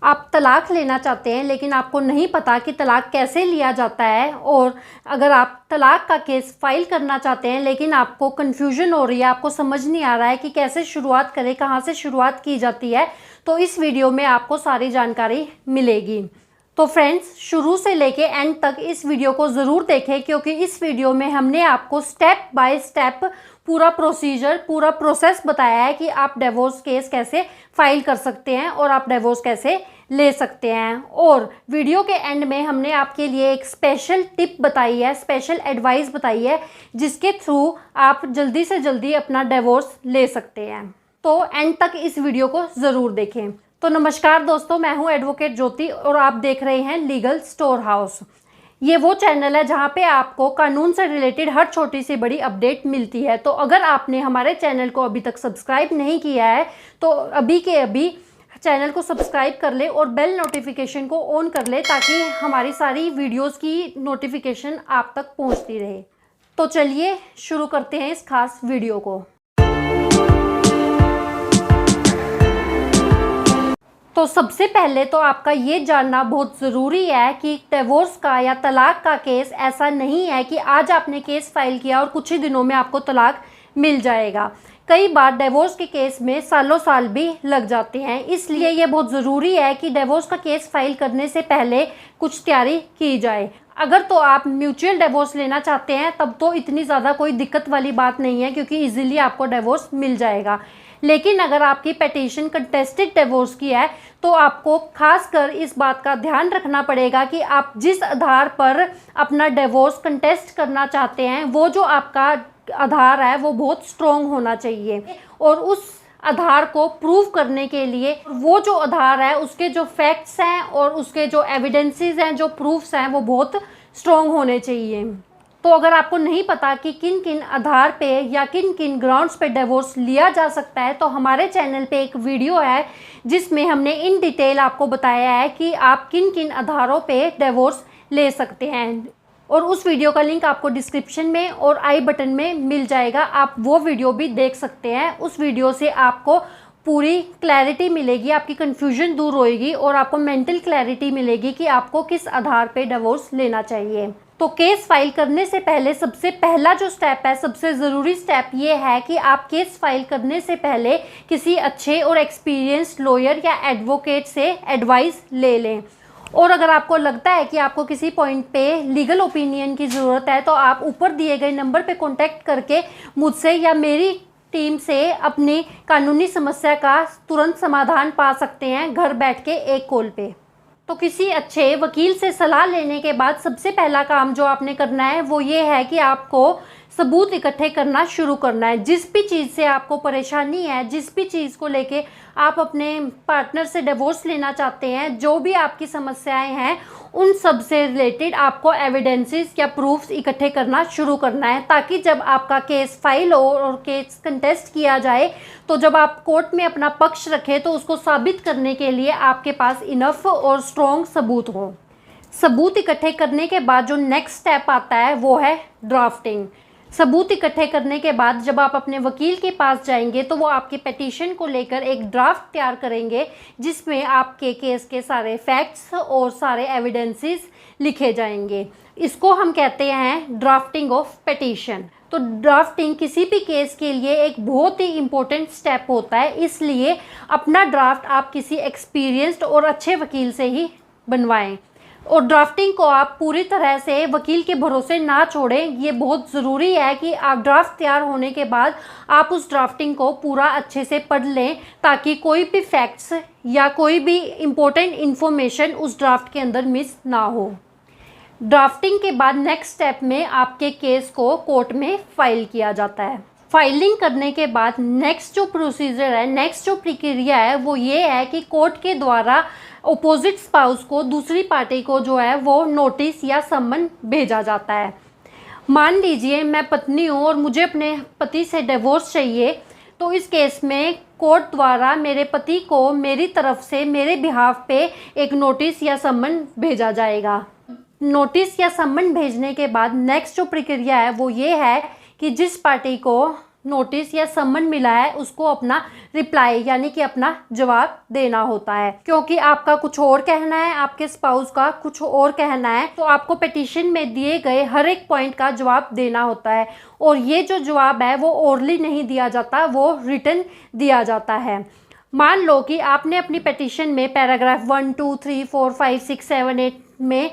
आप तलाक लेना चाहते हैं लेकिन आपको नहीं पता कि तलाक कैसे लिया जाता है, और अगर आप तलाक का केस फाइल करना चाहते हैं लेकिन आपको कन्फ्यूजन हो रही है, आपको समझ नहीं आ रहा है कि कैसे शुरुआत करें, कहाँ से शुरुआत की जाती है, तो इस वीडियो में आपको सारी जानकारी मिलेगी। तो फ्रेंड्स, शुरू से लेके एंड तक इस वीडियो को ज़रूर देखें, क्योंकि इस वीडियो में हमने आपको स्टेप बाय स्टेप पूरा प्रोसीजर, पूरा प्रोसेस बताया है कि आप डिवोर्स केस कैसे फाइल कर सकते हैं और आप डिवोर्स कैसे ले सकते हैं। और वीडियो के एंड में हमने आपके लिए एक स्पेशल टिप बताई है, स्पेशल एडवाइस बताई है, जिसके थ्रू आप जल्दी से जल्दी अपना डिवोर्स ले सकते हैं। तो एंड तक इस वीडियो को ज़रूर देखें। तो नमस्कार दोस्तों, मैं हूं एडवोकेट ज्योति और आप देख रहे हैं लीगल स्टोर हाउस। ये वो चैनल है जहां पे आपको कानून से रिलेटेड हर छोटी से बड़ी अपडेट मिलती है। तो अगर आपने हमारे चैनल को अभी तक सब्सक्राइब नहीं किया है तो अभी के अभी चैनल को सब्सक्राइब कर ले और बेल नोटिफिकेशन को ऑन कर ले, ताकि हमारी सारी वीडियोज़ की नोटिफिकेशन आप तक पहुँचती रहे। तो चलिए शुरू करते हैं इस खास वीडियो को। तो सबसे पहले तो आपका ये जानना बहुत ज़रूरी है कि डिवोर्स का या तलाक का केस ऐसा नहीं है कि आज आपने केस फाइल किया और कुछ ही दिनों में आपको तलाक मिल जाएगा। कई बार डिवोर्स के केस में सालों साल भी लग जाते हैं, इसलिए ये बहुत ज़रूरी है कि डिवोर्स का केस फाइल करने से पहले कुछ तैयारी की जाए। अगर तो आप म्यूचुअल डिवोर्स लेना चाहते हैं तब तो इतनी ज़्यादा कोई दिक्कत वाली बात नहीं है, क्योंकि इजीली आपको डिवोर्स मिल जाएगा। लेकिन अगर आपकी पिटीशन कंटेस्टेड डिवोर्स की है तो आपको खासकर इस बात का ध्यान रखना पड़ेगा कि आप जिस आधार पर अपना डिवोर्स कंटेस्ट करना चाहते हैं वो जो आपका आधार है वो बहुत स्ट्रॉन्ग होना चाहिए, और उस आधार को प्रूव करने के लिए वो जो आधार है उसके जो फैक्ट्स हैं और उसके जो एविडेंसेस हैं, जो प्रूफ्स हैं, वो बहुत स्ट्रॉन्ग होने चाहिए। तो अगर आपको नहीं पता कि किन किन आधार पे या किन किन ग्राउंड्स पे डिवोर्स लिया जा सकता है, तो हमारे चैनल पे एक वीडियो है जिसमें हमने इन डिटेल आपको बताया है कि आप किन किन आधारों पे डिवोर्स ले सकते हैं, और उस वीडियो का लिंक आपको डिस्क्रिप्शन में और आई बटन में मिल जाएगा। आप वो वीडियो भी देख सकते हैं। उस वीडियो से आपको पूरी क्लैरिटी मिलेगी, आपकी कन्फ्यूजन दूर होएगी और आपको मेंटल क्लैरिटी मिलेगी कि आपको किस आधार पे डिवोर्स लेना चाहिए। तो केस फाइल करने से पहले सबसे पहला जो स्टेप है, सबसे ज़रूरी स्टेप ये है कि आप केस फाइल करने से पहले किसी अच्छे और एक्सपीरियंस्ड लॉयर या एडवोकेट से एडवाइस ले लें। और अगर आपको लगता है कि आपको किसी पॉइंट पे लीगल ओपिनियन की ज़रूरत है तो आप ऊपर दिए गए नंबर पे कांटेक्ट करके मुझसे या मेरी टीम से अपनी कानूनी समस्या का तुरंत समाधान पा सकते हैं, घर बैठ के एक कॉल पे। तो किसी अच्छे वकील से सलाह लेने के बाद सबसे पहला काम जो आपने करना है वो ये है कि आपको सबूत इकट्ठे करना शुरू करना है। जिस भी चीज़ से आपको परेशानी है, जिस भी चीज़ को लेके आप अपने पार्टनर से डिवोर्स लेना चाहते हैं, जो भी आपकी समस्याएं हैं, उन सब से रिलेटेड आपको एविडेंसेस या प्रूफ्स इकट्ठे करना शुरू करना है, ताकि जब आपका केस फाइल हो और केस कंटेस्ट किया जाए तो जब आप कोर्ट में अपना पक्ष रखें तो उसको साबित करने के लिए आपके पास इनफ और स्ट्रॉन्ग सबूत हो। सबूत इकट्ठे करने के बाद जो नेक्स्ट स्टेप आता है वो है ड्राफ्टिंग। सबूत इकट्ठे करने के बाद जब आप अपने वकील के पास जाएंगे तो वो आपके पिटीशन को लेकर एक ड्राफ्ट तैयार करेंगे, जिसमें आपके केस के सारे फैक्ट्स और सारे एविडेंसेस लिखे जाएंगे। इसको हम कहते हैं ड्राफ्टिंग ऑफ पिटीशन। तो ड्राफ्टिंग किसी भी केस के लिए एक बहुत ही इम्पोर्टेंट स्टेप होता है, इसलिए अपना ड्राफ्ट आप किसी एक्सपीरियंस्ड और अच्छे वकील से ही बनवाएं। और ड्राफ्टिंग को आप पूरी तरह से वकील के भरोसे ना छोड़ें। ये बहुत ज़रूरी है कि आप ड्राफ्ट तैयार होने के बाद आप उस ड्राफ्टिंग को पूरा अच्छे से पढ़ लें, ताकि कोई भी फैक्ट्स या कोई भी इम्पोर्टेंट इन्फॉर्मेशन उस ड्राफ्ट के अंदर मिस ना हो। ड्राफ्टिंग के बाद नेक्स्ट स्टेप में आपके केस को कोर्ट में फाइल किया जाता है। फाइलिंग करने के बाद नेक्स्ट जो प्रोसीजर है, नेक्स्ट जो प्रक्रिया है वो ये है कि कोर्ट के द्वारा अपोजिट स्पाउस को, दूसरी पार्टी को जो है वो नोटिस या सम्मन भेजा जाता है। मान लीजिए मैं पत्नी हूँ और मुझे अपने पति से डिवोर्स चाहिए, तो इस केस में कोर्ट द्वारा मेरे पति को मेरी तरफ से मेरे बिहाफ पे एक नोटिस या सम्मन भेजा जाएगा। नोटिस या सम्मन भेजने के बाद नेक्स्ट जो प्रक्रिया है वो ये है कि जिस पार्टी को नोटिस या समन मिला है उसको अपना रिप्लाई यानी कि अपना जवाब देना होता है। क्योंकि आपका कुछ और कहना है, आपके स्पाउस का कुछ और कहना है, तो आपको पिटीशन में दिए गए हर एक पॉइंट का जवाब देना होता है। और ये जो जवाब है वो ओरली नहीं दिया जाता, वो रिटन दिया जाता है। मान लो कि आपने अपनी पिटीशन में पैराग्राफ 1, 2, 3, 4, 5, 6, 7, 8 में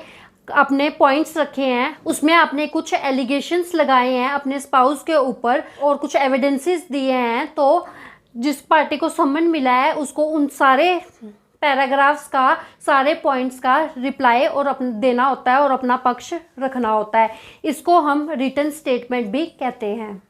अपने पॉइंट्स रखे हैं, उसमें आपने कुछ एलिगेशंस लगाए हैं अपने स्पाउस के ऊपर और कुछ एविडेंसेस दिए हैं, तो जिस पार्टी को समन मिला है उसको उन सारे पैराग्राफ्स का, सारे पॉइंट्स का रिप्लाई और देना होता है और अपना पक्ष रखना होता है। इसको हम रिटन स्टेटमेंट भी कहते हैं।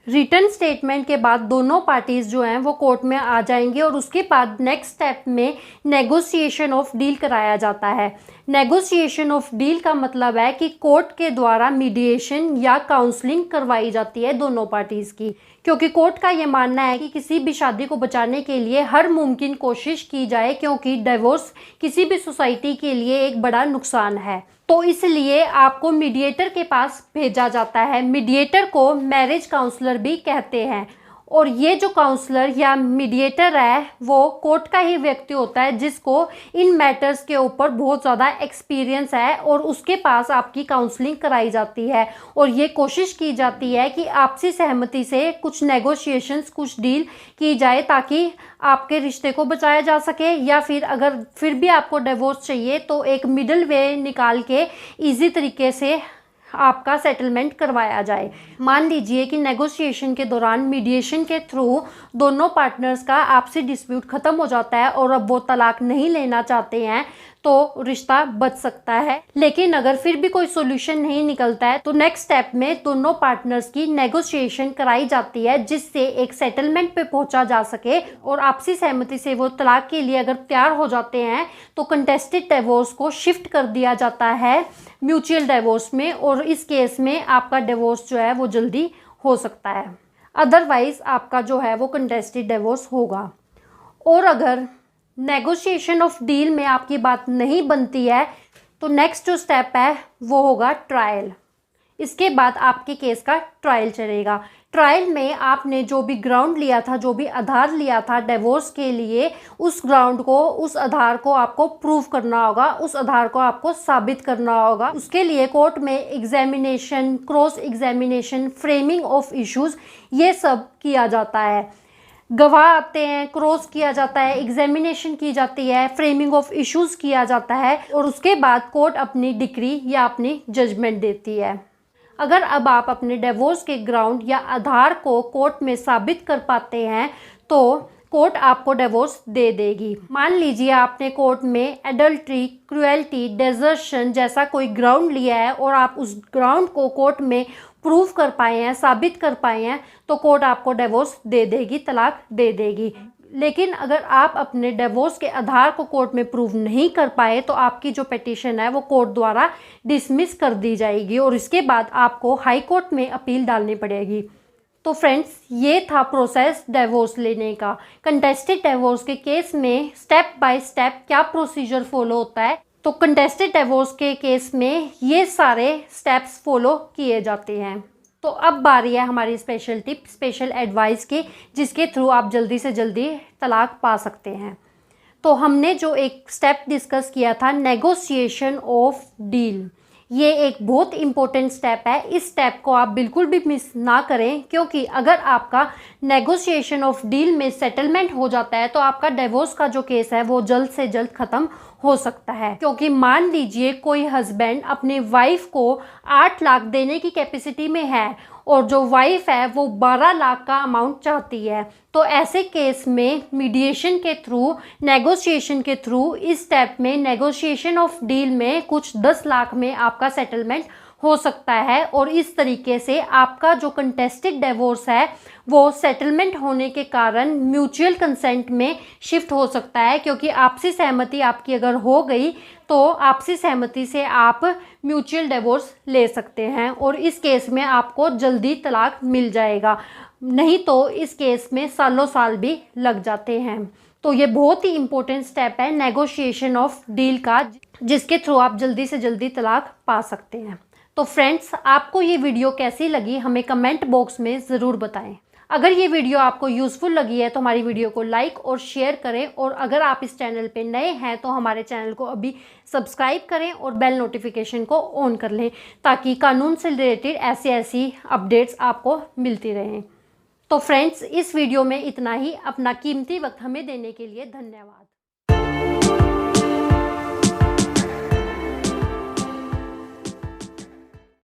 रिटन स्टेटमेंट के बाद दोनों पार्टीज जो हैं वो कोर्ट में आ जाएंगे और उसके बाद नेक्स्ट स्टेप में नेगोशिएशन ऑफ डील कराया जाता है। नेगोशिएशन ऑफ डील का मतलब है कि कोर्ट के द्वारा मीडिएशन या काउंसलिंग करवाई जाती है दोनों पार्टीज की, क्योंकि कोर्ट का ये मानना है कि किसी भी शादी को बचाने के लिए हर मुमकिन कोशिश की जाए, क्योंकि डिवोर्स किसी भी सोसाइटी के लिए एक बड़ा नुकसान है। तो इसलिए आपको मीडिएटर के पास भेजा जाता है। मीडिएटर को मैरिज काउंसलर भी कहते हैं। और ये जो काउंसलर या मीडिएटर है वो कोर्ट का ही व्यक्ति होता है जिसको इन मैटर्स के ऊपर बहुत ज़्यादा एक्सपीरियंस है और उसके पास आपकी काउंसलिंग कराई जाती है और ये कोशिश की जाती है कि आपसी सहमति से कुछ नेगोशिएशंस, कुछ डील की जाए ताकि आपके रिश्ते को बचाया जा सके, या फिर अगर फिर भी आपको डिवोर्स चाहिए तो एक मिडल वे निकाल के इजी तरीके से आपका सेटलमेंट करवाया जाए। मान लीजिए कि नेगोशिएशन के दौरान मीडिएशन के थ्रू दोनों पार्टनर्स का आपसी डिस्प्यूट ख़त्म हो जाता है और अब वो तलाक नहीं लेना चाहते हैं तो रिश्ता बच सकता है। लेकिन अगर फिर भी कोई सोल्यूशन नहीं निकलता है तो नेक्स्ट स्टेप में दोनों पार्टनर्स की नेगोशिएशन कराई जाती है जिससे एक सेटलमेंट पे पहुंचा जा सके और आपसी सहमति से वो तलाक के लिए अगर तैयार हो जाते हैं तो कंटेस्टेड डिवोर्स को शिफ्ट कर दिया जाता है म्यूचुअल डिवोर्स में और इस केस में आपका डिवोर्स जो है वो जल्दी हो सकता है। अदरवाइज आपका जो है वो कंटेस्टेड डिवोर्स होगा। और अगर नेगोशिएशन ऑफ डील में आपकी बात नहीं बनती है तो नेक्स्ट जो स्टेप है वो होगा ट्रायल। इसके बाद आपके केस का ट्रायल चलेगा। ट्रायल में आपने जो भी ग्राउंड लिया था, जो भी आधार लिया था डिवोर्स के लिए, उस ग्राउंड को, उस आधार को आपको प्रूव करना होगा, उस आधार को आपको साबित करना होगा। उसके लिए कोर्ट में examination, cross examination, framing of issues, ये सब किया जाता है। गवाह आते हैं, क्रॉस किया जाता है, एग्जामिनेशन की जाती है, फ्रेमिंग ऑफ इश्यूज किया जाता है और उसके बाद कोर्ट अपनी डिक्री या अपनी जजमेंट देती है। अगर अब आप अपने डिवोर्स के ग्राउंड या आधार को कोर्ट में साबित कर पाते हैं तो कोर्ट आपको डिवोर्स दे देगी। मान लीजिए आपने कोर्ट में एडल्ट्री, क्रुएल्टी, डेजर्शन जैसा कोई ग्राउंड लिया है और आप उस ग्राउंड को कोर्ट में प्रूव कर पाए हैं, साबित कर पाए हैं, तो कोर्ट आपको डिवोर्स दे देगी, तलाक दे देगी। लेकिन अगर आप अपने डिवोर्स के आधार को कोर्ट में प्रूव नहीं कर पाए तो आपकी जो पिटीशन है वो कोर्ट द्वारा डिसमिस कर दी जाएगी और इसके बाद आपको हाई कोर्ट में अपील डालनी पड़ेगी। तो फ्रेंड्स, ये था प्रोसेस डिवोर्स लेने का। कंटेस्टेड डिवोर्स के केस में स्टेप बाय स्टेप क्या प्रोसीजर फॉलो होता है, तो कंटेस्टेड डिवोर्स के केस में ये सारे स्टेप्स फॉलो किए जाते हैं। तो अब बारी है हमारी स्पेशल टिप, स्पेशल एडवाइस की, जिसके थ्रू आप जल्दी से जल्दी तलाक पा सकते हैं। तो हमने जो एक स्टेप डिस्कस किया था, नेगोशिएशन ऑफ डील, ये एक बहुत इम्पोर्टेंट स्टेप है। इस स्टेप को आप बिल्कुल भी मिस ना करें, क्योंकि अगर आपका नेगोशिएशन ऑफ डील में सेटलमेंट हो जाता है तो आपका डिवोर्स का जो केस है वो जल्द से जल्द ख़त्म हो सकता है। क्योंकि मान लीजिए कोई हस्बैंड अपनी वाइफ को 8 लाख देने की कैपेसिटी में है और जो वाइफ है वो 12 लाख का अमाउंट चाहती है, तो ऐसे केस में मीडिएशन के थ्रू, नेगोशिएशन के थ्रू, इस स्टेप में नेगोशिएशन ऑफ डील में कुछ 10 लाख में आपका सेटलमेंट हो सकता है और इस तरीके से आपका जो कंटेस्टेड डिवोर्स है वो सेटलमेंट होने के कारण म्यूचुअल कंसेंट में शिफ्ट हो सकता है। क्योंकि आपसी सहमति आपकी अगर हो गई तो आपसी सहमति से आप म्यूचुअल डिवोर्स ले सकते हैं और इस केस में आपको जल्दी तलाक मिल जाएगा, नहीं तो इस केस में सालों साल भी लग जाते हैं। तो ये बहुत ही इंपॉर्टेंट स्टेप है नेगोशिएशन ऑफ डील का, जिसके थ्रू आप जल्दी से जल्दी तलाक पा सकते हैं। तो फ्रेंड्स, आपको ये वीडियो कैसी लगी हमें कमेंट बॉक्स में ज़रूर बताएं। अगर ये वीडियो आपको यूज़फुल लगी है तो हमारी वीडियो को लाइक और शेयर करें, और अगर आप इस चैनल पे नए हैं तो हमारे चैनल को अभी सब्सक्राइब करें और बेल नोटिफिकेशन को ऑन कर लें, ताकि कानून से रिलेटेड ऐसी अपडेट्स आपको मिलती रहें। तो फ्रेंड्स, इस वीडियो में इतना ही। अपना कीमती वक्त हमें देने के लिए धन्यवाद।